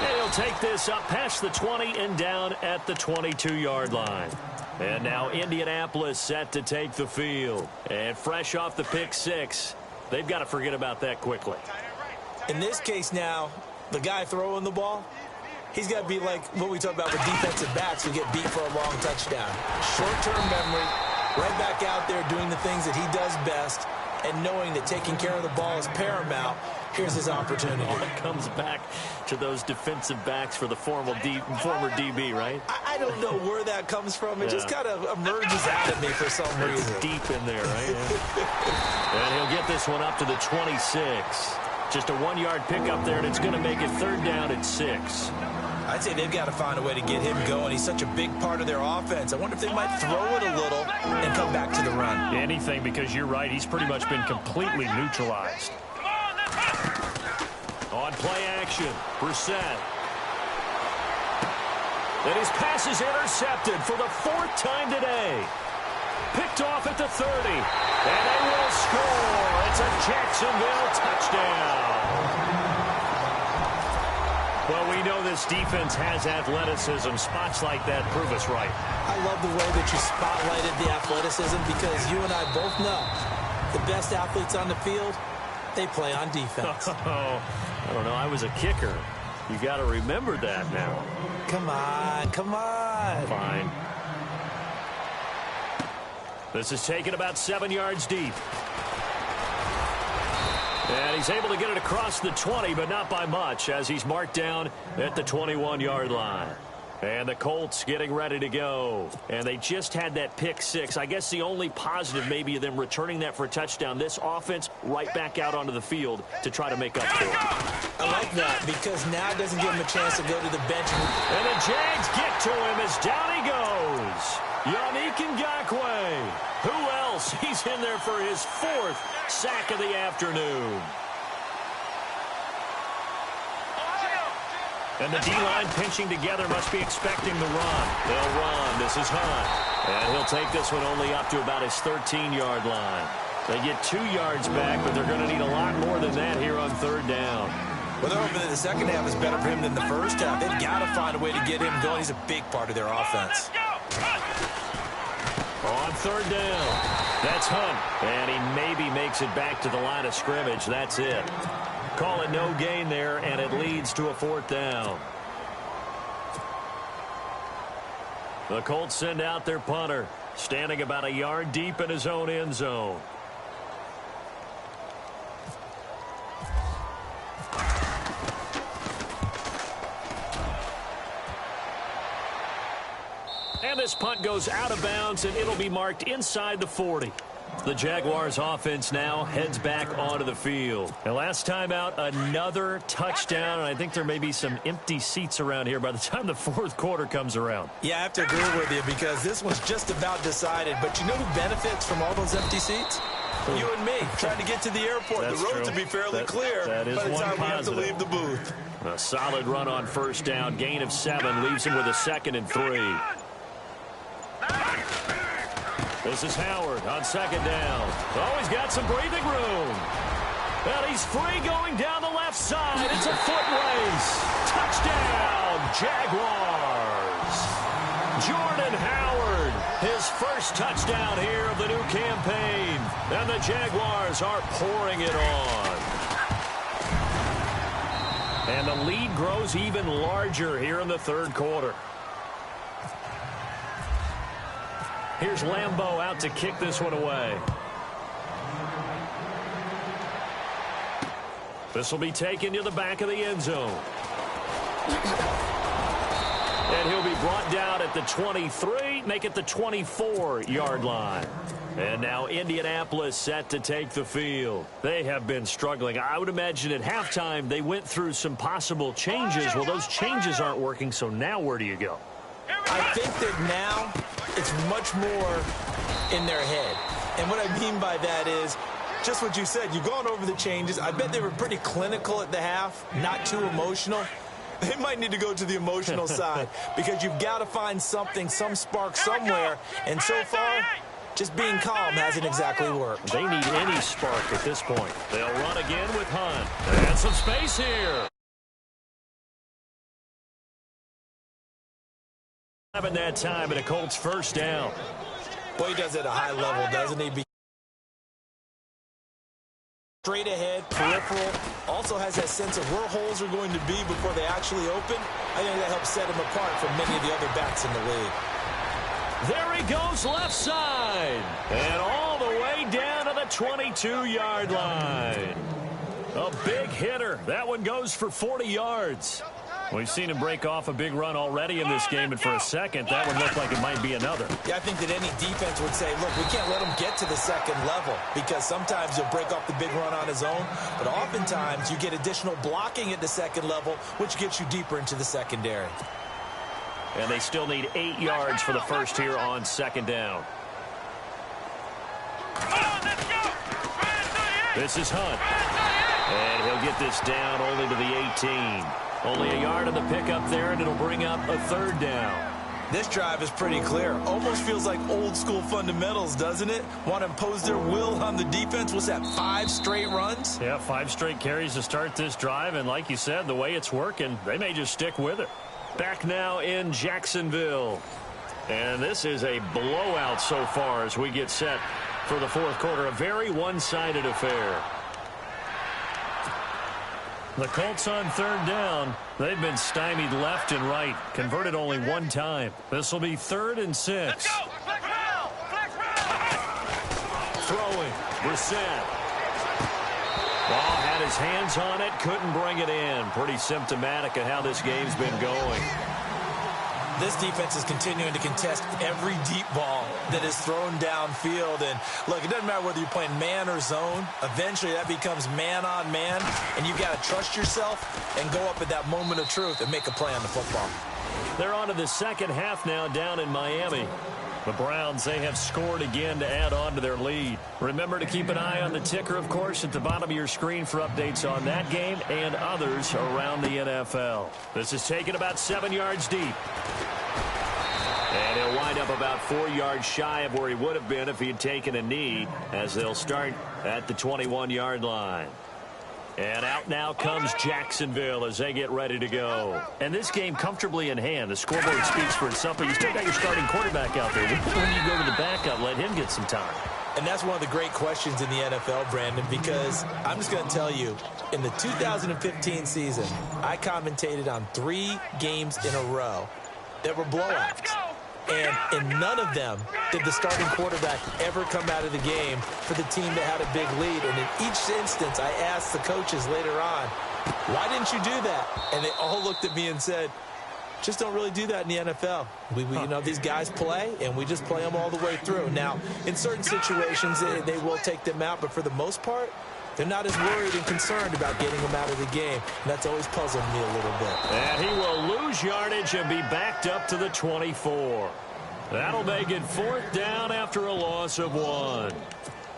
And he'll take this up past the 20 and down at the 22-yard line. And now Indianapolis set to take the field. And fresh off the pick six, they've got to forget about that quickly.
In this case now, the guy throwing the ball, he's got to be like what we talk about with defensive backs who get beat for a long touchdown. Short-term memory, right back out there doing the things that he does best, and knowing that taking care of the ball is paramount. Here's his opportunity.
It comes back to those defensive backs for the former DB, right?
I don't know where that comes from. It just kind of emerges out of me for some reason.
It's deep in there, right? And he'll get this one up to the 26. Just a 1-yard pickup there, and it's going to make it third down at 6.
I'd say they've got to find a way to get him going. He's such a big part of their offense. I wonder if they might throw it a little and come back to the run.
Anything, because you're right. He's pretty much been completely neutralized. On play action, Brissett. And his pass is intercepted for the 4th time today. Picked off at the 30. And they will score. It's a Jacksonville touchdown. Well, we know this defense has athleticism. Spots like that prove us right.
I love the way that you spotlighted the athleticism because you and I both know the best athletes on the field, they play on defense.
I don't know. I was a kicker. You got to remember that now.
Come on, come on.
Fine. This is taken about 7 yards deep. And he's able to get it across the 20, but not by much, as he's marked down at the 21-yard line. And the Colts getting ready to go. And they just had that pick six. I guess the only positive maybe of them returning that for a touchdown. This offense right back out onto the field to try to make up for it.
I like that because now it doesn't give him a chance to go to the bench.
And the Jags get to him as down he goes. Yannick Ngakoue. Who else? He's in there for his 4th sack of the afternoon. And the D-line pinching together must be expecting the run. They'll run. This is Hunt. And he'll take this one only up to about his 13-yard line. They get 2 yards back, but they're going to need a lot more than that here on third down.
Well, they're hoping that the second half is better for him than the first half. They've got to find a way to get him going. He's a big part of their offense.
On third down, that's Hunt. And he maybe makes it back to the line of scrimmage. That's it. Call it no gain there, and it leads to a 4th down. The Colts send out their punter, standing about a yard deep in his own end zone. And this punt goes out of bounds, and it'll be marked inside the 40. The Jaguars offense now heads back onto the field. And last time out, another touchdown, and I think there may be some empty seats around here by the time the 4th quarter comes around.
Yeah, I have to agree with you because this one's just about decided. But you know who benefits from all those empty seats? You and me, trying to get to the airport.
That's
the road
true.
to be fairly clear
that is
by the
one
time
positive.
we have to leave the booth.
A solid run on first down, gain of 7, leaves him with a 2nd and 3. This is Howard on 2nd down. Oh, he's got some breathing room. And he's free going down the left side. It's a foot race. Touchdown, Jaguars. Jordan Howard, his first touchdown here of the new campaign. And the Jaguars are pouring it on. And the lead grows even larger here in the third quarter. Here's Lambeau out to kick this one away. This will be taken to the back of the end zone. And he'll be brought down at the 23, make it the 24-yard line. And now Indianapolis set to take the field. They have been struggling. I would imagine at halftime they went through some possible changes. Well, those changes aren't working, so now where do you go?
I think that now it's much more in their head. And what I mean by that is just what you said. You've gone over the changes. I bet they were pretty clinical at the half, not too emotional. They might need to go to the emotional side because you've got to find something, some spark somewhere. And so far, just being calm hasn't exactly worked.
They need any spark at this point. They'll run again with Hunt. And some space here. Having that time at a Colts first down.
Boy, he does it at a high level, doesn't he? Straight ahead, peripheral, also has that sense of where holes are going to be before they actually open. I think that helps set him apart from many of the other backs in the league.
There he goes left side. And all the way down to the 22-yard line. A big hitter. That one goes for 40 yards. We've seen him break off a big run already in this game, and for a second, that would look like it might be another.
Yeah, I think that any defense would say, look, we can't let him get to the second level because sometimes he'll break off the big run on his own, but oftentimes you get additional blocking at the second level, which gets you deeper into the secondary.
And they still need 8 yards for the first here on second down. This is Hunt. And he'll get this down only to the 18. Only a yard on the pickup there, and it'll bring up a third down.
This drive is pretty clear. Almost feels like old school fundamentals, doesn't it? Want to impose their will on the defense. What's that, 5 straight runs?
Yeah, 5 straight carries to start this drive, and like you said, the way it's working, they may just stick with it. Back now in Jacksonville. And this is a blowout so far as we get set for the fourth quarter. A very one-sided affair. The Colts on third down. They've been stymied left and right. Converted only one time. This will be 3rd and 6. Throwing. Brissett. Ball had his hands on it. Couldn't bring it in. Pretty symptomatic of how this game's been going.
This defense is continuing to contest every deep ball that is thrown downfield. And, look, it doesn't matter whether you're playing man or zone. Eventually, that becomes man on man. And you've got to trust yourself and go up at that moment of truth and make a play on the football.
They're on to the second half now down in Miami. The Browns, they have scored again to add on to their lead. Remember to keep an eye on the ticker, of course, at the bottom of your screen for updates on that game and others around the NFL. This is taken about 7 yards deep. And he'll wind up about 4 yards shy of where he would have been if he had taken a knee, as they'll start at the 21-yard line. And out now comes Jacksonville as they get ready to go. And this game comfortably in hand. The scoreboard speaks for itself, but you still got your starting quarterback out there. When you go to the backup, let him get some time.
And that's one of the great questions in the NFL, Brandon, because I'm just going to tell you, in the 2015 season, I commentated on 3 games in a row that were blowouts. And in none of them did the starting quarterback ever come out of the game for the team that had a big lead. And in each instance, I asked the coaches later on, why didn't you do that? And they all looked at me and said, just don't really do that in the NFL. We you know, these guys play, and we just play them all the way through. Now, in certain situations, they will take them out, but for the most part, they're not as worried and concerned about getting them out of the game. And that's always puzzled me a little bit.
And he will lose yardage and be backed up to the 24. That'll make it 4th down after a loss of 1.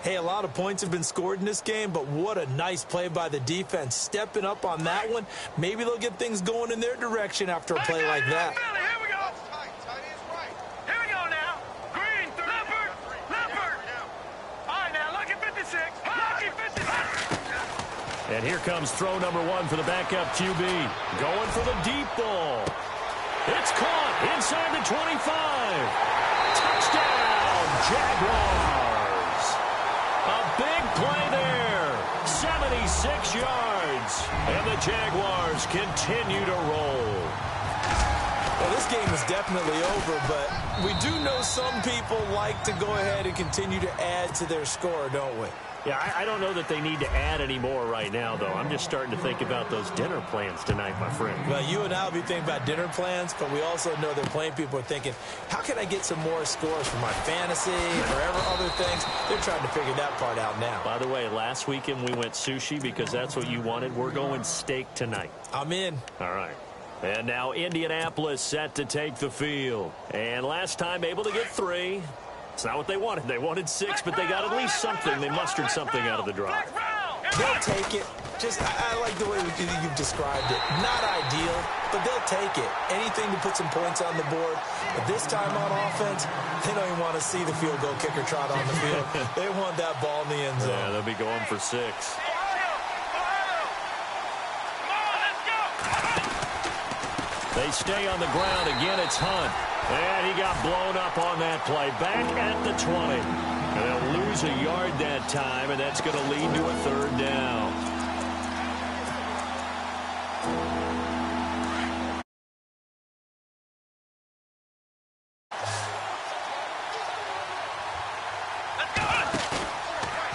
Hey, a lot of points have been scored in this game, but what a nice play by the defense. Stepping up on that one. Maybe they'll get things going in their direction after a play like that.
Here we go. Here we go now. Green, Leopard. All right, now, lucky 56. Lucky 56.
And here comes throw number 1 for the backup QB. Going for the deep ball. It's caught inside the 25. Touchdown, Jaguars. A 6 yards. And the Jaguars continue to roll.
Well, this game is definitely over, but we do know some people like to go ahead and continue to add to their score, don't we?
Yeah, I don't know that they need to add any more right now, though. I'm just starting to think about those dinner plans tonight, my friend.
Well, you and I will be thinking about dinner plans, but we also know that playing people are thinking, how can I get some more scores for my fantasy, whatever other things? They're trying to figure that part out now.
By the way, last weekend we went sushi because that's what you wanted. We're going steak tonight.
I'm in.
All right. And now Indianapolis set to take the field. And last time able to get 3. It's not what they wanted. They wanted 6, but they got at least something. They mustered something out of the drive.
They'll take it. Just, I like the way you've described it. Not ideal, but they'll take it. Anything to put some points on the board. But this time on offense, they don't even want to see the field goal kicker trot on the field. They want that ball in the end zone.
Yeah, they'll be going for 6. They stay on the ground. Again, it's Hunt. And he got blown up on that play. Back at the 20. And they'll lose a yard that time, and that's going to lead to a 3rd down.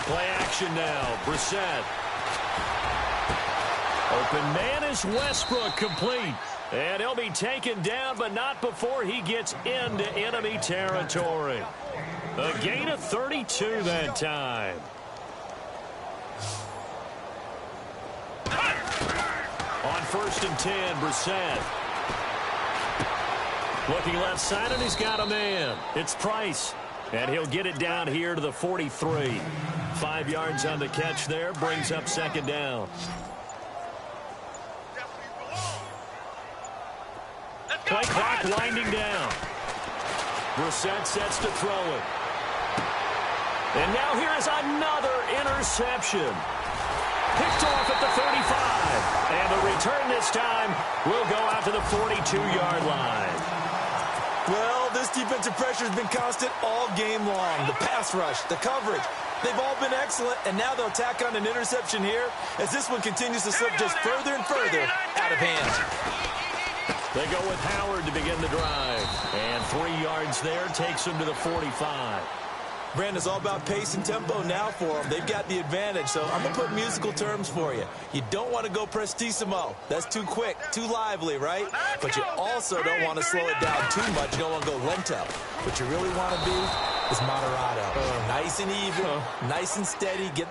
Play action now. Brissett. Open man is Westbrook, complete. And he'll be taken down, but not before he gets into enemy territory. A gain of 32 that time. On 1st and 10, Brissett. Looking left side, and he's got a man. It's Price. And he'll get it down here to the 43. 5 yards on the catch there, brings up 2nd down. Play clock winding down. Brissett sets to throw it. And now here is another interception. Picked off at the 35. And the return this time will go out to the 42-yard line.
Well, this defensive pressure has been constant all game long. The pass rush, the coverage, they've all been excellent, and now they'll tack on an interception here as this one continues to slip just further and further out of hand.
They go with Howard to begin the drive. And 3 yards there takes them to the 45.
Brandon, it's all about pace and tempo now for them. They've got the advantage, so I'm going to put musical terms for you. You don't want to go prestissimo. That's too quick, too lively, right? But you also don't want to slow it down too much. You don't want to go lento. What you really want to be is moderato. Nice and even, nice and steady. Get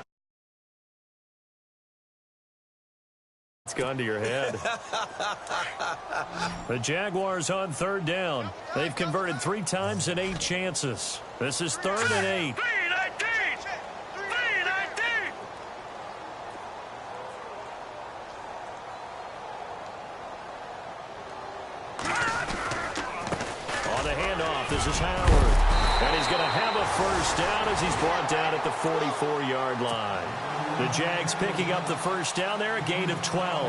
It's gone to your head. The Jaguars on 3rd down. They've converted 3 times in 8 chances. This is 3rd and 8. On the handoff, this is Howard. And he's going to have a 1st down as he's brought down at the 44-yard line. The Jags picking up the 1st down there, a gain of 12.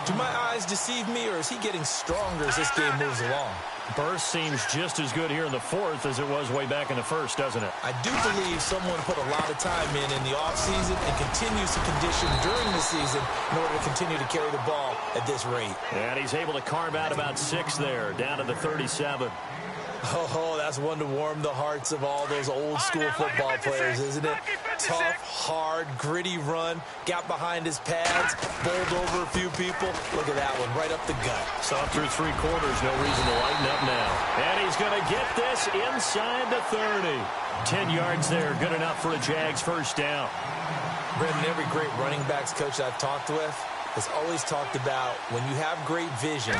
Do my eyes deceive me, or is he getting stronger as this game moves along?
Burst seems just as good here in the 4th as it was way back in the 1st, doesn't it?
I do believe someone put a lot of time in the offseason and continues to condition during the season in order to continue to carry the ball at this rate.
And he's able to carve out about 6 there, down to the 37.
Oh, that's one to warm the hearts of all those old-school football players, isn't it? Tough, hard, gritty run, got behind his pads, bowled over a few people. Look at that one, right up the gut.
Saw through 3 quarters, no reason to lighten up now. And he's going to get this inside the 30. 10 yards there, good enough for a Jags 1st down.
Brendan, every great running backs coach I've talked with has always talked about when you have great vision,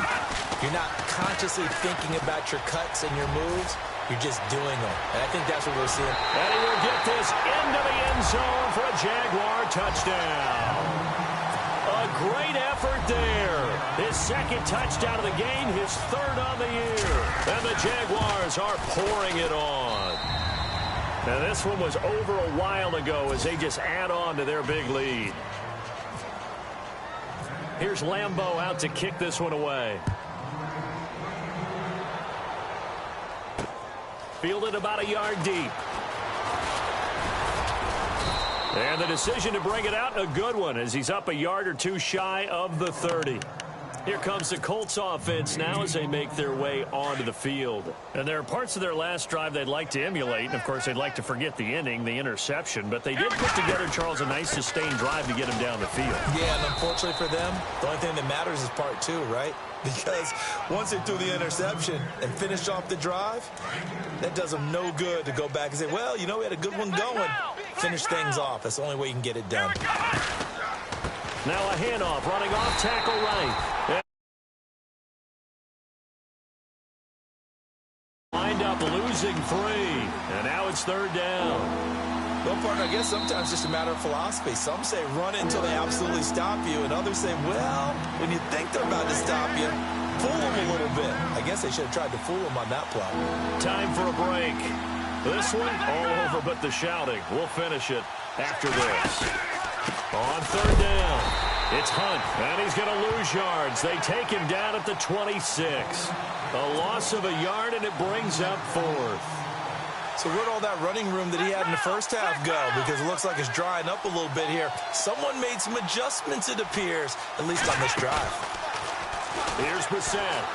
you're not consciously thinking about your cuts and your moves, you're just doing them. And I think that's what we're seeing.
And he will get this into the end zone for a Jaguar touchdown. A great effort there. His 2nd touchdown of the game, his 3rd on the year. And the Jaguars are pouring it on. Now this one was over a while ago as they just add on to their big lead. Here's Lambeau out to kick this one away. Fielded about a yard deep. And the decision to bring it out, a good one, as he's up a yard or two shy of the 30. Here comes the Colts offense now as they make their way onto the field. And there are parts of their last drive they'd like to emulate. And, of course, they'd like to forget the inning, the interception. But they did put together, Charles, a nice sustained drive to get him down the field.
Yeah, and unfortunately for them, the only thing that matters is part two, right? Because once they threw the interception and finished off the drive, that does them no good to go back and say, well, you know, we had a good one going. Finish things off. That's the only way you can get it done.
Now a handoff, running off tackle right. Wind up losing 3, and now it's 3rd down.
Well, partner, I guess sometimes it's just a matter of philosophy. Some say run it until they absolutely stop you, and others say, well, when you think they're about to stop you, fool them a little bit. I guess they should have tried to fool them on that play.
Time for a break. This one, all over but the shouting. We'll finish it after this. On 3rd down, it's Hunt, and he's going to lose yards. They take him down at the 26. A loss of a yard, and it brings up 4th.
So where'd all that running room that he had in the first half go? Because it looks like it's drying up a little bit here. Someone made some adjustments, it appears, at least on this drive.
Here's Bissett.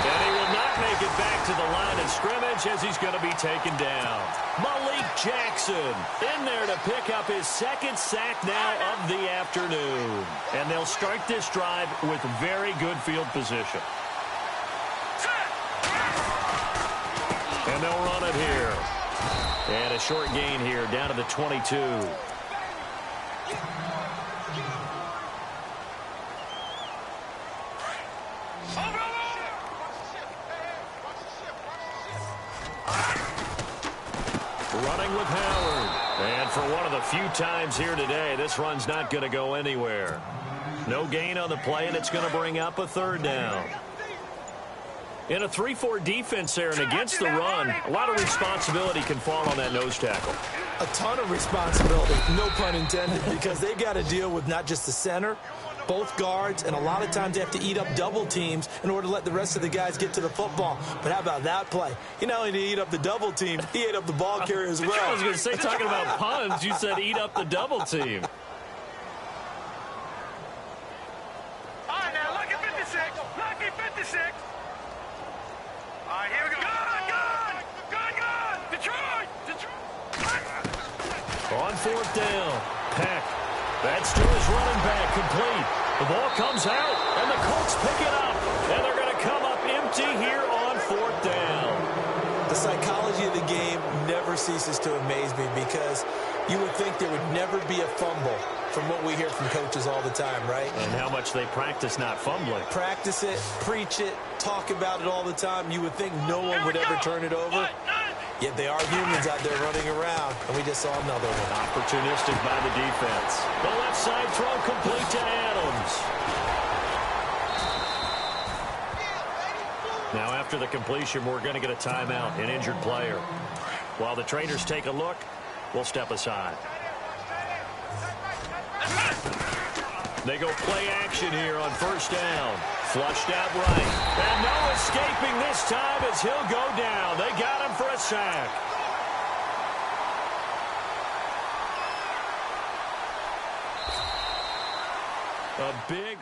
And he will not make it back to the line of scrimmage as he's going to be taken down. Malik Jackson in there to pick up his 2nd sack now of the afternoon. And they'll start this drive with very good field position. And they'll run it here. And a short gain here down to the 22. Running with Howard. And for one of the few times here today, this run's not going to go anywhere. No gain on the play, and it's going to bring up a 3rd down. In a 3-4 defense there and against the run, a lot of responsibility can fall on that nose tackle.
A ton of responsibility, no pun intended, because they've got to deal with not just the center, both guards, and a lot of times they have to eat up double teams in order to let the rest of the guys get to the football. But how about that play? He not only did he eat up the double team, he ate up the ball carrier as well.
I was going to say, talking about puns, you said eat up the double team.
All right, now, lucky 56. Lucky 56. All right, here we go. Gun! Detroit!
On 4th down, Peck. That's to his running back, complete. The ball comes out, and the Colts pick it up. And they're going to come up empty here on 4th down.
The psychology of the game never ceases to amaze me because you would think there would never be a fumble from what we hear from coaches all the time, right?
And how much they practice not fumbling.
Practice it, preach it, talk about it all the time. You would think no one would ever turn it over. Yet they are humans out there running around, and we just saw another one.
Opportunistic by the defense. The left side throw complete to Adams. Now after the completion, we're going to get a timeout, an injured player. While the traders take a look, we'll step aside. They go play action here on 1st down. Flushed out right. And no escaping this time as he'll go down. They got him for a sack. A big